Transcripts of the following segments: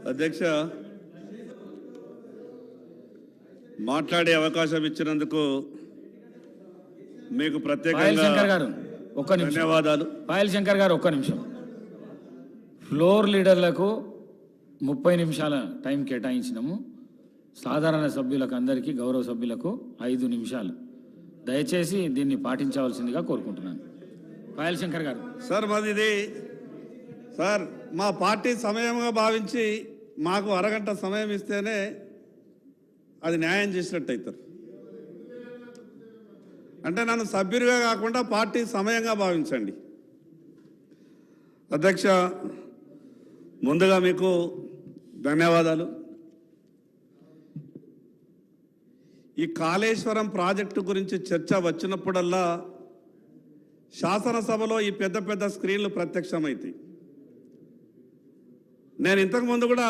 అధ్యక్ష, మాట్లాడే అవకాశం ఇచ్చినందుకు మీకు ప్రత్యేకంగా ధన్యవాదాలు. పాయల్ శంకర్ గారు ఒక్క నిమిషం. ఫ్లోర్ లీడర్లకు 30 నిమిషాల టైం కేటాయించినాము. సాధారణ సభ్యులకు అందరికీ గౌరవ సభ్యులకు 5 నిమిషాలు. దయచేసి దీన్ని పాటించవలసిందిగా కోరుకుంటున్నాను. పాయల్ శంకర్ గారు. సార్ సార్ మా పార్టీ సమయంగా భావించి మాకు అరగంట సమయం ఇస్తేనే అది న్యాయం చేసినట్టు అవుతారు. అంటే నన్ను సభ్యుడిగా కాకుండా పార్టీ సమయంగా భావించండి. అధ్యక్ష, ముందుగా మీకు ధన్యవాదాలు. ఈ కాళేశ్వరం ప్రాజెక్టు గురించి చర్చ వచ్చినప్పుడల్లా శాసనసభలో ఈ పెద్ద పెద్ద స్క్రీన్లు ప్రత్యక్షమవుతాయి. నేను ఇంతకుముందు కూడా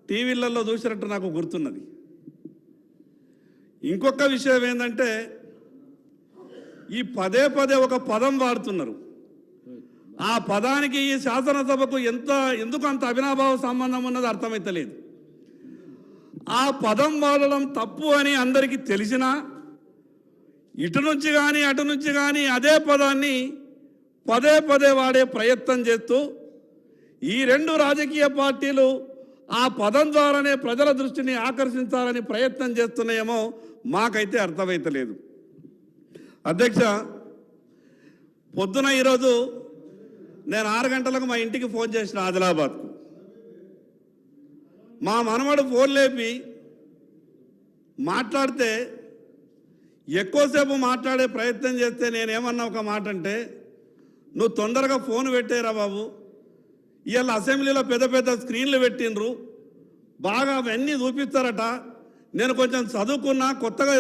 టీవీలలో చూసినట్టు నాకు గుర్తున్నది. ఇంకొక విషయం ఏంటంటే, ఈ పదే ఒక పదం వాడుతున్నారు. ఆ పదానికి ఈ శాసనసభకు ఎందుకు అంత అవినాభావ సంబంధం ఉన్నది అర్థమైతలేదు. ఆ పదం వాడడం తప్పు అని అందరికీ తెలిసినా ఇటు నుంచి కానీ అటు నుంచి కానీ అదే పదాన్ని పదే వాడే ప్రయత్నం చేస్తూ ఈ 2 రాజకీయ పార్టీలు ఆ పదం ద్వారానే ప్రజల దృష్టిని ఆకర్షించాలని ప్రయత్నం చేస్తున్నాయేమో మాకైతే అర్థమైతలేదు. అధ్యక్ష, పొద్దున ఈరోజు నేను 6 గంటలకు మా ఇంటికి ఫోన్ చేసిన ఆదిలాబాద్కు. మా మనవడు ఫోన్ లేపి మాట్లాడితే ఎక్కువసేపు మాట్లాడే ప్రయత్నం చేస్తే నేనేమన్నా ఒక మాట అంటే, నువ్వు తొందరగా ఫోన్ పెట్టేరా బాబు, ఇవాళ అసెంబ్లీలో పెద్ద స్క్రీన్లు పెట్టిండ్రు, బాగా అవన్నీ చూపిస్తారట, నేను కొంచెం చదువుకున్నా, కొత్తగా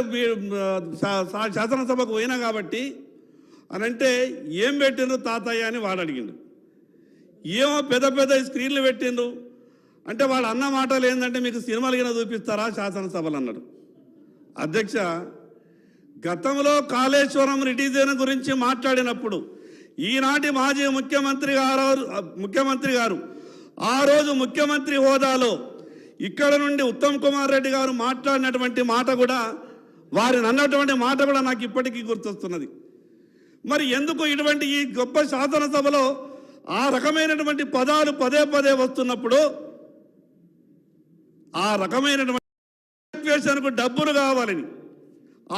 శాసనసభకు పోయినా కాబట్టి అని అంటే, ఏం పెట్టిండ్రు తాతయ్య అని వాడు అడిగిండు. ఏమో పెద్ద స్క్రీన్లు పెట్టిండ్రు అంటే వాడు అన్న మాటలు ఏంటంటే, మీకు సినిమాలు కింద చూపిస్తారా శాసనసభలు అన్నాడు. అధ్యక్ష, గతంలో కాళేశ్వరం రిటిజన్ గురించి మాట్లాడినప్పుడు ఈనాటి మాజీ ముఖ్యమంత్రి గారు ఆ రోజు ముఖ్యమంత్రి హోదాలో ఇక్కడ నుండి ఉత్తమ్ కుమార్ రెడ్డి గారు మాట్లాడినటువంటి మాట కూడా, వారిని అన్నటువంటి మాట కూడా నాకు ఇప్పటికీ గుర్తొస్తున్నది. మరి ఎందుకు ఇటువంటి ఈ గొప్ప శాసనసభలో ఆ రకమైనటువంటి పదాలు పదే వస్తున్నప్పుడు, ఆ రకమైనటువంటి డబ్బులు కావాలని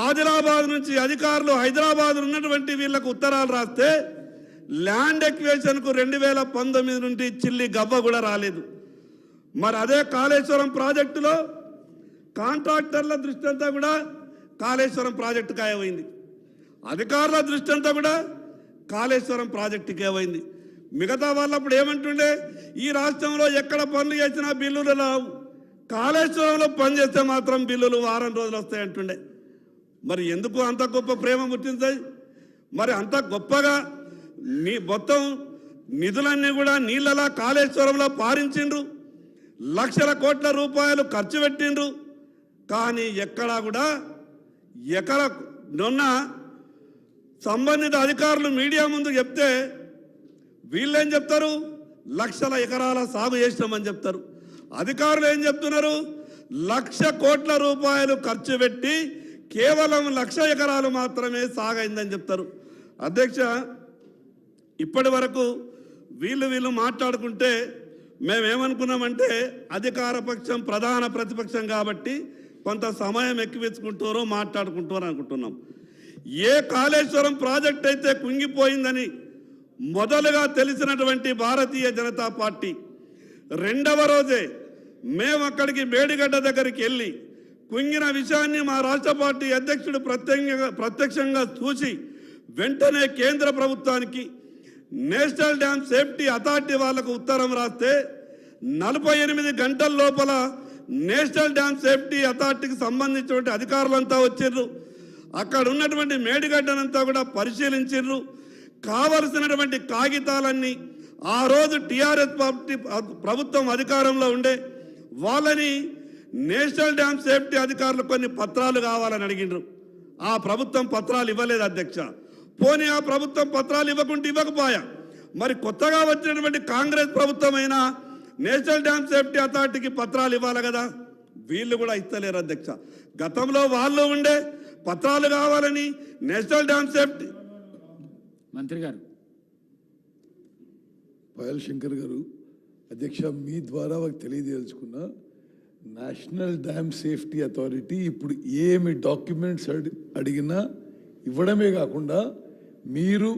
ఆదిలాబాద్ నుంచి అధికారులు హైదరాబాద్ ఉన్నటువంటి వీళ్లకు ఉత్తరాలు రాస్తే ల్యాండ్ ఎక్వేషన్కు 2019 నుండి చిల్లి గవ్వ కూడా రాలేదు. మరి అదే కాళేశ్వరం ప్రాజెక్టులో కాంట్రాక్టర్ల దృష్టి అంతా కూడా కాళేశ్వరం ప్రాజెక్టు ఖాయమైంది, అధికారుల దృష్టి అంతా కూడా కాళేశ్వరం ప్రాజెక్టుకి ఏమైంది. మిగతా వాళ్ళప్పుడు ఏమంటుండే, ఈ రాష్ట్రంలో ఎక్కడ పనులు చేసినా బిల్లులు రావు, కాళేశ్వరంలో పని చేస్తే మాత్రం బిల్లులు వారం రోజులు వస్తాయంటుండే. మరి ఎందుకు అంత గొప్ప ప్రేమ పుట్టింది? మరి అంత గొప్పగా మొత్తం నిధులన్నీ కూడా నీళ్ళలా కాళేశ్వరంలో పారించిండ్రు, లక్షల కోట్ల రూపాయలు ఖర్చు పెట్టిండ్రు. కానీ ఎక్కడా కూడా నిన్న సంబంధిత అధికారులు మీడియా ముందు చెప్తే వీళ్ళేం చెప్తారు, లక్షల ఎకరాల సాగు చేసినామని చెప్తారు. అధికారులు ఏం చెప్తున్నారు, 1,00,000 కోట్ల రూపాయలు ఖర్చు పెట్టి కేవలం 1,00,000 ఎకరాలు మాత్రమే సాగైందని చెప్తారు. అధ్యక్ష, ఇప్పటి వరకు వీళ్ళు మాట్లాడుకుంటే మేమేమనుకున్నామంటే, అధికార పక్షం ప్రధాన ప్రతిపక్షం కాబట్టి కొంత సమయం ఎక్కువించుకుంటారో మాట్లాడుకుంటారో అనుకుంటున్నాం. ఏ కాళేశ్వరం ప్రాజెక్ట్ అయితే కుంగిపోయిందని మొదలుగా తెలిసినటువంటి భారతీయ జనతా పార్టీ 2వ రోజే మేము అక్కడికి మేడిగడ్డ దగ్గరికి వెళ్ళి కుంగిన విషయాన్ని మా రాష్ట్ర పార్టీ అధ్యక్షుడు ప్రత్యక్షంగా చూసి వెంటనే కేంద్ర ప్రభుత్వానికి నేషనల్ డ్యామ్ సేఫ్టీ అథారిటీ వాళ్లకు ఉత్తరం రాస్తే 48 గంటల లోపల నేషనల్ డ్యామ్ సేఫ్టీ అథారిటీకి సంబంధించినటువంటి అధికారులంతా వచ్చారు. అక్కడ ఉన్నటువంటి మేడిగడ్డనంతా కూడా పరిశీలించారు. కావలసినటువంటి కాగితాలన్నీ ఆ రోజు టీఆర్ఎస్ పార్టీ ప్రభుత్వం అధికారంలో ఉండే వాళ్ళని నేషనల్ డ్యామ్ సేఫ్టీ అధికారులు కొన్ని పత్రాలు కావాలని అడిగినారు. ఆ ప్రభుత్వం పత్రాలు ఇవ్వలేదు అధ్యక్ష. పోనీ ఆ ప్రభుత్వం పత్రాలు ఇవ్వకుంటే ఇవ్వకపోయా, మరి కొత్తగా వచ్చినటువంటి కాంగ్రెస్ ప్రభుత్వం అయినా నేషనల్ డ్యామ్ సేఫ్టీ అథారిటీకి పత్రాలు ఇవ్వాలి కదా, వీళ్ళు కూడా ఇస్తలేరు అధ్యక్ష. గతంలో వాళ్ళు ఉండే పత్రాలు కావాలని నేషనల్ డ్యామ్ సేఫ్టీ. మంత్రి గారు. పాయల్ శంకర్ గారు, అధ్యక్ష మీ ద్వారా మాకు తెలియదలుచుకున్నా, నేషనల్ డ్యామ్ సేఫ్టీ అథారిటీ ఇప్పుడు ఏమి డాక్యుమెంట్స్ అడిగినా ఇవ్వడమే కాకుండా మీరు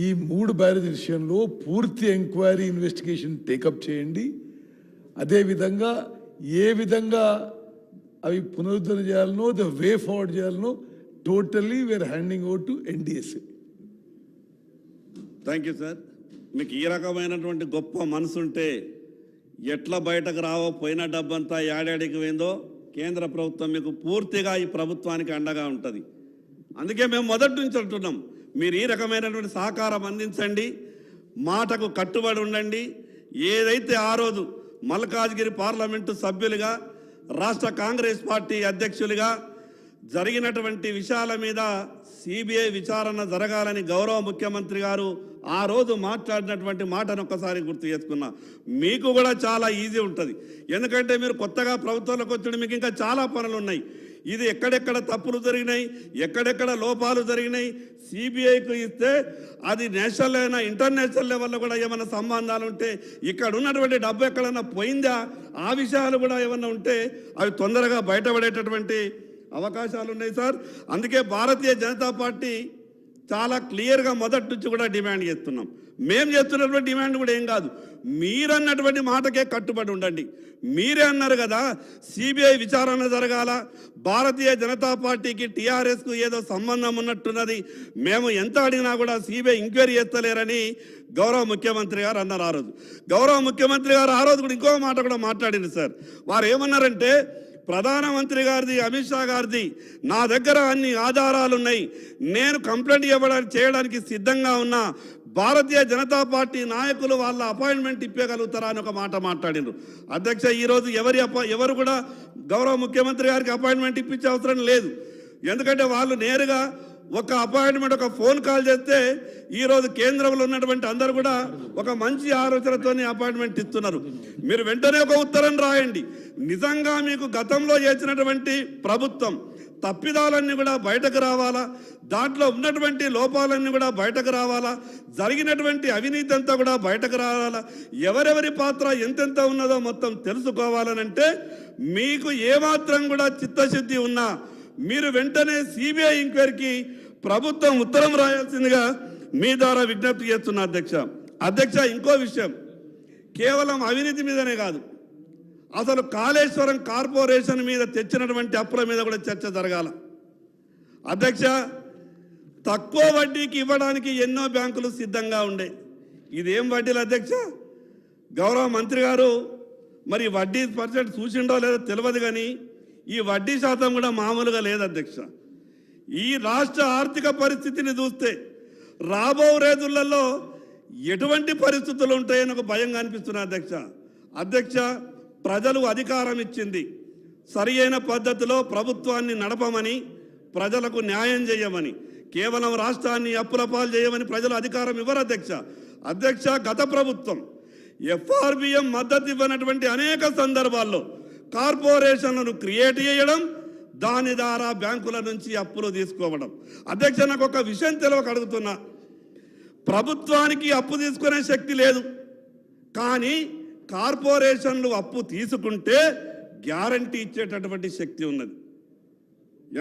ఈ 3 బ్యారేజ్ విషయంలో పూర్తి ఎంక్వైరీ ఇన్వెస్టిగేషన్ టేకప్ చేయండి. అదేవిధంగా ఏ విధంగా అవి పునరుద్ధరణ చేయాలనో, ద వే ఫార్వర్డ్ చేయాలనో totally we're handing over to NDSA. Thank you sir. మీకు ఈ రకమైనటువంటి గొప్ప మనసుంటే ఎట్లా బయటకు రావో, పోయిన డబ్బంతా ఏడాడికి పోయిందో కేంద్ర ప్రభుత్వం మీకు పూర్తిగా ఈ ప్రభుత్వానికి అండగా ఉంటుంది. అందుకే మేము మొదటి నుంచి అంటున్నాం, మీరు ఈ రకమైనటువంటి సహకారం అందించండి, మాటకు కట్టుబడి ఉండండి. ఏదైతే ఆ రోజు మల్కాజ్గిరి పార్లమెంటు సభ్యులుగా, రాష్ట్ర కాంగ్రెస్ పార్టీ అధ్యక్షులుగా జరిగినటువంటి విషయాల మీద సిబిఐ విచారణ జరగాలని గౌరవ ముఖ్యమంత్రి గారు ఆ రోజు మాట్లాడినటువంటి మాటను ఒక్కసారి గుర్తు చేసుకున్నా. మీకు కూడా చాలా ఈజీ ఉంటుంది, ఎందుకంటే మీరు కొత్తగా ప్రభుత్వంలోకి వచ్చి మీకు ఇంకా చాలా పనులు ఉన్నాయి. ఇది ఎక్కడెక్కడ తప్పులు జరిగినాయి, ఎక్కడెక్కడ లోపాలు జరిగినాయి సిబిఐకి ఇస్తే అది నేషనల్ అయినా ఇంటర్నేషనల్ లెవెల్లో కూడా ఏమైనా సంబంధాలు ఉంటే, ఇక్కడ ఉన్నటువంటి డబ్బు ఎక్కడన్నా పోయిందా, ఆ విషయాలు కూడా ఏమన్నా ఉంటే అవి తొందరగా బయటపడేటటువంటి అవకాశాలు ఉన్నాయి సార్. అందుకే భారతీయ జనతా పార్టీ చాలా క్లియర్గా మొదటి నుంచి కూడా డిమాండ్ చేస్తున్నాం. మేము చేస్తున్నటువంటి డిమాండ్ కూడా ఏం కాదు, మీరన్నటువంటి మాటకే కట్టుబడి ఉండండి. మీరే అన్నారు కదా సిబిఐ విచారణ జరగాల, భారతీయ జనతా పార్టీకి టీఆర్ఎస్కు ఏదో సంబంధం ఉన్నట్టున్నది, మేము ఎంత అడిగినా కూడా సిబిఐ ఎంక్వైరీ చేస్తలేరని గౌరవ ముఖ్యమంత్రి గారు అన్నారు. ఆ రోజు గౌరవ ముఖ్యమంత్రి గారు ఆ రోజు కూడా ఇంకో మాట కూడా మాట్లాడింది సార్. వారు ఏమన్నారంటే, ప్రధానమంత్రి గారిది, అమిత్ షా గారిది నా దగ్గర అన్ని ఆధారాలు ఉన్నాయి, నేను కంప్లైంట్ చేయడానికి సిద్ధంగా ఉన్నా, భారతీయ జనతా పార్టీ నాయకులు వాళ్ళ అపాయింట్మెంట్ ఇప్పగలుగుతారా అని ఒక మాట మాట్లాడినారు. అధ్యక్ష, ఈరోజు ఎవరు కూడా గౌరవ ముఖ్యమంత్రి గారికి అపాయింట్మెంట్ ఇప్పించే అవసరం లేదు. ఎందుకంటే వాళ్ళు నేరుగా ఒక అపాయింట్మెంట్, ఒక ఫోన్ కాల్ చేస్తే ఈరోజు కేంద్రంలో ఉన్నటువంటి అందరూ కూడా ఒక మంచి ఆలోచనతో అపాయింట్మెంట్ ఇస్తున్నారు. మీరు వెంటనే ఒక ఉత్తరం రాయండి. నిజంగా మీకు గతంలో చేసినటువంటి ప్రభుత్వం తప్పిదాలన్నీ కూడా బయటకు రావాలా, దాంట్లో ఉన్నటువంటి లోపాలన్నీ కూడా బయటకు రావాలా, జరిగినటువంటి అవినీతి అంతా కూడా బయటకు రావాలా, ఎవరెవరి పాత్ర ఎంతెంత ఉన్నదో మొత్తం తెలుసుకోవాలనంటే మీకు ఏమాత్రం కూడా చిత్తశుద్ధి ఉన్నా మీరు వెంటనే సిబిఐ ఎంక్వైరీకి ప్రభుత్వం ఉత్తరం రాయాల్సిందిగా మీ ద్వారా విజ్ఞప్తి చేస్తున్నా అధ్యక్ష. ఇంకో విషయం, కేవలం అవినీతి మీదనే కాదు, అసలు కాళేశ్వరం కార్పొరేషన్ మీద తెచ్చినటువంటి అప్పుల మీద కూడా చర్చ జరగాల. అధ్యక్ష, తక్కువ వడ్డీకి ఇవ్వడానికి ఎన్నో బ్యాంకులు సిద్ధంగా ఉండే, ఇదేం వడ్డీలు అధ్యక్ష? గౌరవ మంత్రి గారు మరి వడ్డీ పర్సెంట్ చూసిండో లేదో తెలియదు, కానీ ఈ వడ్డీ శాతం కూడా మామూలుగా లేదు అధ్యక్ష. ఈ రాష్ట్ర ఆర్థిక పరిస్థితిని చూస్తే రాబో రోజులలో ఎటువంటి పరిస్థితులు ఉంటాయని ఒక భయంగా అనిపిస్తున్నా అధ్యక్ష. ప్రజలు అధికారం ఇచ్చింది సరి అయిన పద్ధతిలో ప్రభుత్వాన్ని నడపమని, ప్రజలకు న్యాయం చేయమని, కేవలం రాష్ట్రాన్ని అప్పుల పాలు చేయమని ప్రజలు అధికారం ఇవ్వరు అధ్యక్ష. గత ప్రభుత్వం ఎఫ్ఆర్బిఎం మద్దతు ఇవ్వనటువంటి అనేక సందర్భాల్లో కార్పొరేషన్లను క్రియేట్ చేయడం, దాని ద్వారా బ్యాంకుల నుంచి అప్పులు తీసుకోవడం. అధ్యక్ష, నాకు ఒక విషయం తెలియక అడుగుతున్నా, ప్రభుత్వానికి అప్పు తీసుకునే శక్తి లేదు, కానీ కార్పొరేషన్లు అప్పు తీసుకుంటే గ్యారంటీ ఇచ్చేటటువంటి శక్తి ఉన్నది.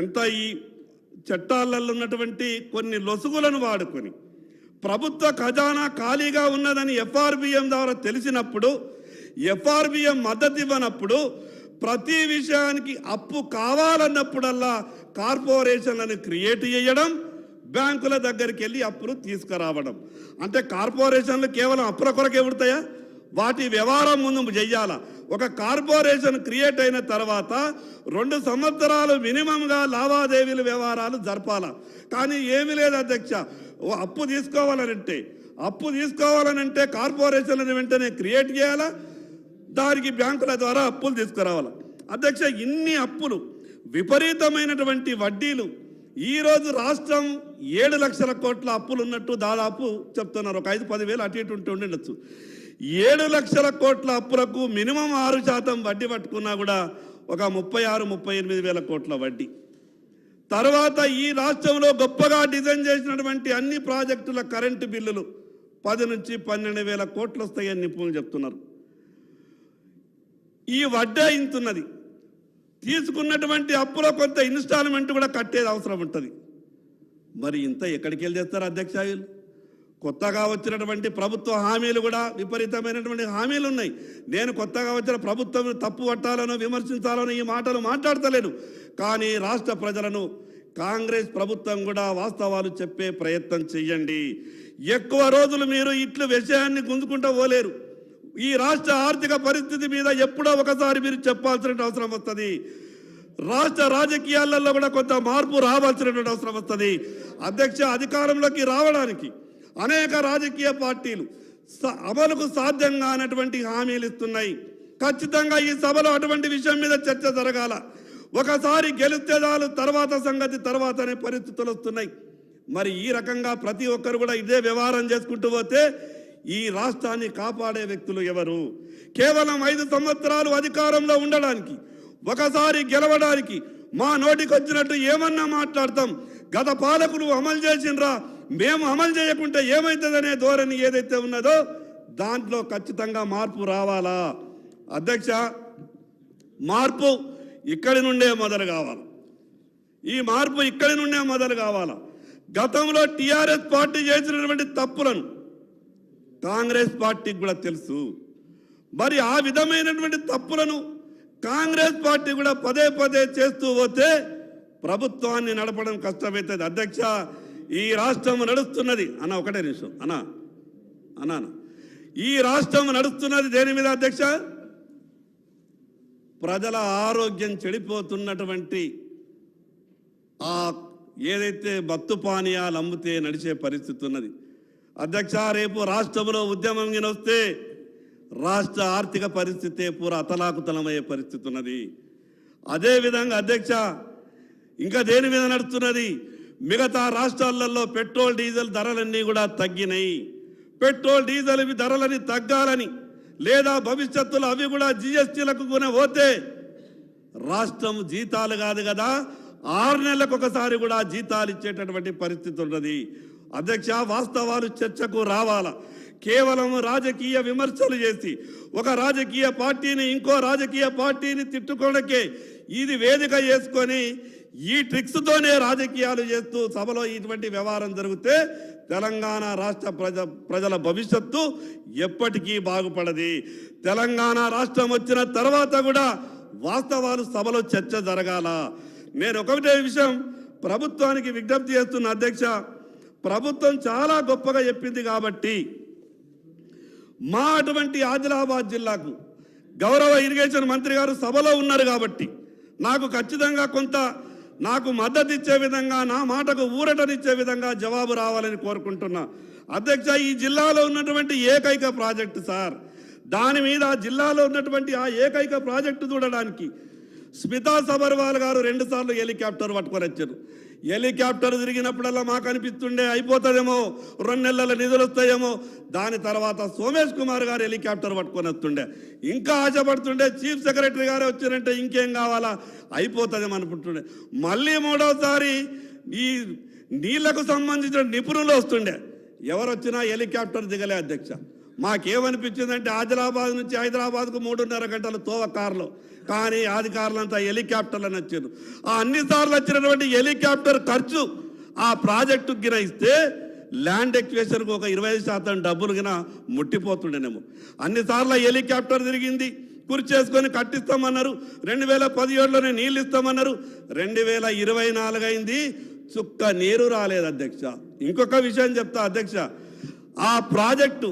ఎంత ఈ చట్టాలలో ఉన్నటువంటి కొన్ని లొసుగులను వాడుకొని ప్రభుత్వ ఖజానా ఖాళీగా ఉన్నదని ఎఫ్ఆర్బిఎం ద్వారా తెలిసినప్పుడు, ఎఫ్ఆర్బిఎం మద్దతు ఇవ్వనప్పుడు, ప్రతి విషయానికి అప్పు కావాలన్నప్పుడల్లా కార్పొరేషన్లను క్రియేట్ చేయడం, బ్యాంకుల దగ్గరికి వెళ్ళి అప్పులు తీసుకురావడం. అంటే కార్పొరేషన్లు కేవలం అప్పుల కొరకే ఉడతాయా? వాటి వ్యవహారం ముందు చెయ్యాలా. ఒక కార్పొరేషన్ క్రియేట్ అయిన తర్వాత 2 సంవత్సరాలు మినిమంగా లావాదేవీలు వ్యవహారాలు జరపాలా. కానీ ఏమీ లేదు అధ్యక్ష. అప్పు తీసుకోవాలనంటే కార్పొరేషన్లను వెంటనే క్రియేట్ చేయాలా, దానికి బ్యాంకుల ద్వారా అప్పులు తీసుకురావాలి. అధ్యక్ష, ఇన్ని అప్పులు, విపరీతమైనటువంటి వడ్డీలు, ఈరోజు రాష్ట్రం 7 లక్షల కోట్ల అప్పులు ఉన్నట్టు దాదాపు చెప్తున్నారు. ఒక 5-10 వేలు అటు ఇటు ఉండొచ్చు. 7 లక్షల కోట్ల అప్పులకు మినిమం 6% వడ్డీ పట్టుకున్నా కూడా ఒక 36-38 వేల కోట్ల వడ్డీ. తర్వాత ఈ రాష్ట్రంలో గొప్పగా డిజైన్ చేసినటువంటి అన్ని ప్రాజెక్టుల కరెంటు బిల్లులు 10 నుంచి 12 వేల కోట్లు వస్తాయని నిపుణులు చెప్తున్నారు. ఈ వడ్డీ ఇంతున్నది. తీసుకున్నటువంటి అప్పులో కొంత ఇన్స్టాల్మెంట్ కూడా కట్టేది అవసరం ఉంటుంది. మరి ఇంత ఎక్కడికి వెళ్ళి చేస్తారు అధ్యక్ష? వీళ్ళు కొత్తగా వచ్చినటువంటి ప్రభుత్వ హామీలు కూడా విపరీతమైనటువంటి హామీలు ఉన్నాయి. నేను కొత్తగా వచ్చిన ప్రభుత్వం తప్పు పట్టాలనో విమర్శించాలనో ఈ మాటలు మాట్లాడతలేను. కానీ రాష్ట్ర ప్రజలను కాంగ్రెస్ ప్రభుత్వం కూడా వాస్తవాలు చెప్పే ప్రయత్నం చెయ్యండి. ఎక్కువ రోజులు మీరు ఇట్లు విషయాన్ని గుంజుకుంటూ పోలేరు. ఈ రాష్ట్ర ఆర్థిక పరిస్థితి మీద ఎప్పుడో ఒకసారి మీరు చెప్పాల్సిన అవసరం వస్తుంది. రాష్ట్ర రాజకీయాలలో కూడా కొంత మార్పు రావాల్సినటువంటి అవసరం వస్తుంది. అధ్యక్ష, అధికారంలోకి రావడానికి అనేక రాజకీయ పార్టీలు అమలుకు సాధ్యం కానటువంటి హామీలు ఇస్తున్నాయి. ఖచ్చితంగా ఈ సభలో అటువంటి విషయం మీద చర్చ జరగాల. ఒకసారి గెలిస్తే చాలు, తర్వాత సంగతి తర్వాత అనే పరిస్థితులు వస్తున్నాయి. మరి ఈ రకంగా ప్రతి ఒక్కరు కూడా ఇదే వ్యవహారం చేసుకుంటూ పోతే ఈ రాష్ట్రాన్ని కాపాడే వ్యక్తులు ఎవరు? కేవలం 5 సంవత్సరాలు అధికారంలో ఉండడానికి, ఒకసారి గెలవడానికి మా నోటికి వచ్చినట్టు ఏమన్నా మాట్లాడతాం. గత పాలకులు అమలు చేసినరా, మేము అమలు చేయకుంటే ఏమవుతుందనే ధోరణి ఏదైతే ఉన్నదో దాంట్లో ఖచ్చితంగా మార్పు రావాలా. అధ్యక్ష, మార్పు ఇక్కడి నుండే మొదలు కావాలి. ఈ మార్పు ఇక్కడి నుండే మొదలు కావాలా. గతంలో టీఆర్ఎస్ పార్టీ చేసినటువంటి తప్పులను కాంగ్రెస్ పార్టీకి కూడా తెలుసు. మరి ఆ విధమైనటువంటి తప్పులను కాంగ్రెస్ పార్టీ కూడా పదే పదే చేస్తూ పోతే ప్రభుత్వాన్ని నడపడం కష్టమవుతుంది. అధ్యక్ష, ఈ రాష్ట్రం నడుస్తున్నది అన్న, ఒకటే నిమిషం అన్నా, ఈ రాష్ట్రం నడుస్తున్నది దేని మీద అధ్యక్ష? ప్రజల ఆరోగ్యం చెడిపోతున్నటువంటి ఆ ఏదైతే మత్తు పానీయాలు అమ్మితే నడిచే పరిస్థితి ఉన్నది. అధ్యక్ష, రేపు రాష్ట్రంలో ఉద్యమం వస్తే రాష్ట్ర ఆర్థిక పరిస్థితి పూరా అతలాకుతలమయ్యే పరిస్థితి ఉన్నది. అదేవిధంగా అధ్యక్ష, ఇంకా దేని మీద నడుస్తున్నది? మిగతా రాష్ట్రాలలో పెట్రోల్ డీజిల్ ధరలన్నీ కూడా తగ్గినాయి. పెట్రోల్ డీజిల్ ధరలని తగ్గాలని, లేదా భవిష్యత్తులో అవి కూడా జిఎస్టీలకు పోతే రాష్ట్రం జీతాలు కాదు కదా, 6 నెలలకు ఒకసారి కూడా జీతాలు ఇచ్చేటటువంటి పరిస్థితి ఉన్నది. అధ్యక్ష, వాస్తవాలు చర్చకు రావాలా. కేవలం రాజకీయ విమర్శలు చేసి ఒక రాజకీయ పార్టీని ఇంకో రాజకీయ పార్టీని తిట్టుకోవడానికే ఇది వేదిక చేసుకొని ఈ ట్రిక్స్తోనే రాజకీయాలు చేస్తూ సభలో ఇటువంటి వ్యవహారం జరిగితే తెలంగాణ రాష్ట్ర ప్రజల భవిష్యత్తు ఎప్పటికీ బాగుపడది. తెలంగాణ రాష్ట్రం వచ్చిన తర్వాత కూడా వాస్తవాలు సభలో చర్చ జరగాల. నేను ఒకటే విషయం ప్రభుత్వానికి విజ్ఞప్తి చేస్తున్న అధ్యక్ష, ప్రభుత్వం చాలా గొప్పగా చెప్పింది కాబట్టి మా అటువంటి ఆదిలాబాద్ జిల్లాకు గౌరవ ఇరిగేషన్ మంత్రి గారు సభలో ఉన్నారు కాబట్టి నాకు ఖచ్చితంగా కొంత నాకు మద్దతు ఇచ్చే విధంగా, నా మాటకు ఊరటనిచ్చే విధంగా జవాబు రావాలని కోరుకుంటున్నా. అధ్యక్ష, ఈ జిల్లాలో ఉన్నటువంటి ఏకైక ప్రాజెక్టు సార్, దాని మీద జిల్లాలో ఉన్నటువంటి ఆ ఏకైక ప్రాజెక్టు చూడడానికి స్మితా సబర్వాల్ గారు 2 సార్లు హెలికాప్టర్ పట్టుకొని వచ్చారు. హెలికాప్టర్ తిరిగినప్పుడల్లా మాకు అనిపిస్తుండే అయిపోతుందేమో, 2 నెలల నిధులు వస్తాయేమో. దాని తర్వాత సోమేష్ కుమార్ గారు హెలికాప్టర్ పట్టుకొని వస్తుండే, ఇంకా ఆశపడుతుండే. చీఫ్ సెక్రటరీ గారు వచ్చారంటే ఇంకేం కావాలా, అయిపోతుందేమో అనుకుంటుండే. మళ్ళీ 3వసారి ఈ నీళ్లకు సంబంధించిన నిపుణులు వస్తుండే, ఎవరు వచ్చినా హెలికాప్టర్ దిగలే అధ్యక్ష. మాకేమనిపించిందంటే ఆదిలాబాద్ నుంచి హైదరాబాద్కు 3.5 గంటల తోవ కారులో, కానీ అధికారులంతా హెలికాప్టర్లను వచ్చారు. ఆ అన్నిసార్లు వచ్చినటువంటి హెలికాప్టర్ ఖర్చు ఆ ప్రాజెక్టు గిన ఇస్తే ల్యాండ్ ఎక్వేషన్కు ఒక 25% డబ్బులు గిన ముట్టిపోతుండేనేమో. అన్నిసార్లు హెలికాప్టర్ తిరిగింది, కుర్చేసుకొని కట్టిస్తామన్నారు. 2017లోనే నీళ్ళు ఇస్తామన్నారు. 2024 అయింది, చుక్క నీరు రాలేదు అధ్యక్ష. ఇంకొక విషయం చెప్తా అధ్యక్ష, ఆ ప్రాజెక్టు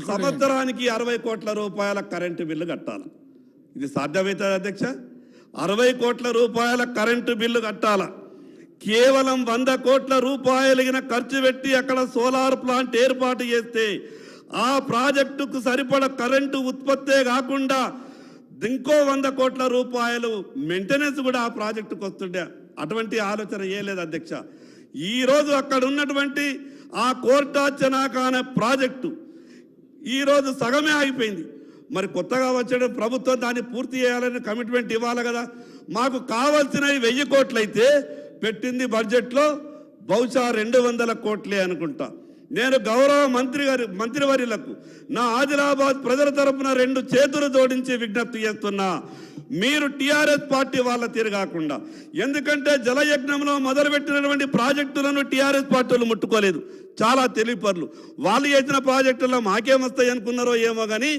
సంవత్సరానికి 60 కోట్ల రూపాయల కరెంటు బిల్లు కట్టాలి. ఇది సాధ్యమవుతుంది అధ్యక్ష? 60 కోట్ల రూపాయల కరెంటు బిల్లు కట్టాల. కేవలం 100 కోట్ల రూపాయలు ఖర్చు పెట్టి అక్కడ సోలార్ ప్లాంట్ ఏర్పాటు చేస్తే ఆ ప్రాజెక్టుకు సరిపడ కరెంటు ఉత్పత్తే కాకుండా ఇంకో 100 కోట్ల రూపాయలు మెయింటెనెన్స్ కూడా ఆ ప్రాజెక్టుకు వస్తుండే. అటువంటి ఆలోచన ఏ లేదు అధ్యక్ష. ఈరోజు అక్కడ ఉన్నటువంటి ఆ కోర్టాచనాక అనే ప్రాజెక్టు ఈరోజు సగమే ఆగిపోయింది. మరి కొత్తగా వచ్చే ప్రభుత్వం దాన్ని పూర్తి చేయాలని కమిట్మెంట్ ఇవ్వాలి కదా. మాకు కావాల్సినవి 1000 కోట్లు అయితే పెట్టింది బడ్జెట్లో బహుశా 200 కోట్లే అనుకుంటా. నేను గౌరవ మంత్రివర్యులకు నా ఆదిలాబాద్ ప్రజల తరపున 2 చేతులు జోడించి విజ్ఞప్తి చేస్తున్నా, మీరు టీఆర్ఎస్ పార్టీ వాళ్ళ తీరు కాకుండా, ఎందుకంటే జలయజ్ఞంలో మొదలుపెట్టినటువంటి ప్రాజెక్టులను టీఆర్ఎస్ పార్టీలు ముట్టుకోలేదు, చాలా తెలివిపరులు. వాళ్ళు చేసిన ప్రాజెక్టుల్లో మాకేమొస్తాయి అనుకున్నారో ఏమో కానీ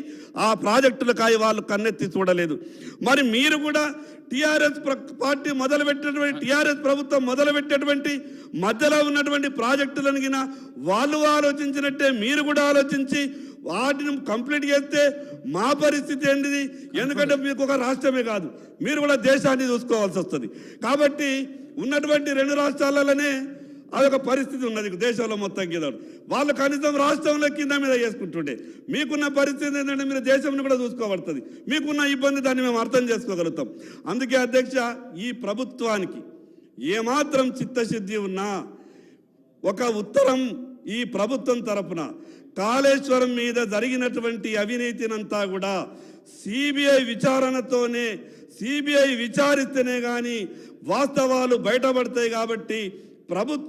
ఆ ప్రాజెక్టులకాయ వాళ్ళు కన్నెత్తి చూడలేదు. మరి మీరు కూడా టీఆర్ఎస్ పార్టీ మొదలుపెట్టినటువంటి టీఆర్ఎస్ ప్రభుత్వం మొదలుపెట్టేటువంటి మధ్యలో ఉన్నటువంటి ప్రాజెక్టులను గిన వాళ్ళు ఆలోచించినట్టే మీరు కూడా ఆలోచించి వాటిని కంప్లీట్ చేస్తే మా పరిస్థితి ఏంటిది? ఎందుకంటే మీకు ఒక రాష్ట్రమే కాదు, మీరు కూడా దేశాన్ని చూసుకోవాల్సి వస్తుంది. కాబట్టి ఉన్నటువంటి 2 రాష్ట్రాలలోనే అదొక పరిస్థితి ఉన్నది దేశంలో మొత్తం కింద. వాళ్ళు కనీసం రాష్ట్రంలో కింద మీద చేసుకుంటుండే, మీకున్న పరిస్థితి ఏంటంటే మీరు దేశంలో కూడా చూసుకోబడుతుంది. మీకున్న ఇబ్బంది దాన్ని మేము అర్థం చేసుకోగలుగుతాం. అందుకే అధ్యక్ష, ఈ ప్రభుత్వానికి ఏమాత్రం చిత్తశుద్ధి ఉన్నా ఒక ఉత్తరం ఈ ప్రభుత్వం తరపున కాళేశ్వరం మీద జరిగినటువంటి అవినీతినంతా కూడా సిబిఐ విచారణతోనే, సిబిఐ విచారిస్తేనే కానీ వాస్తవాలు బయటపడతాయి. కాబట్టి ప్రభుత్వం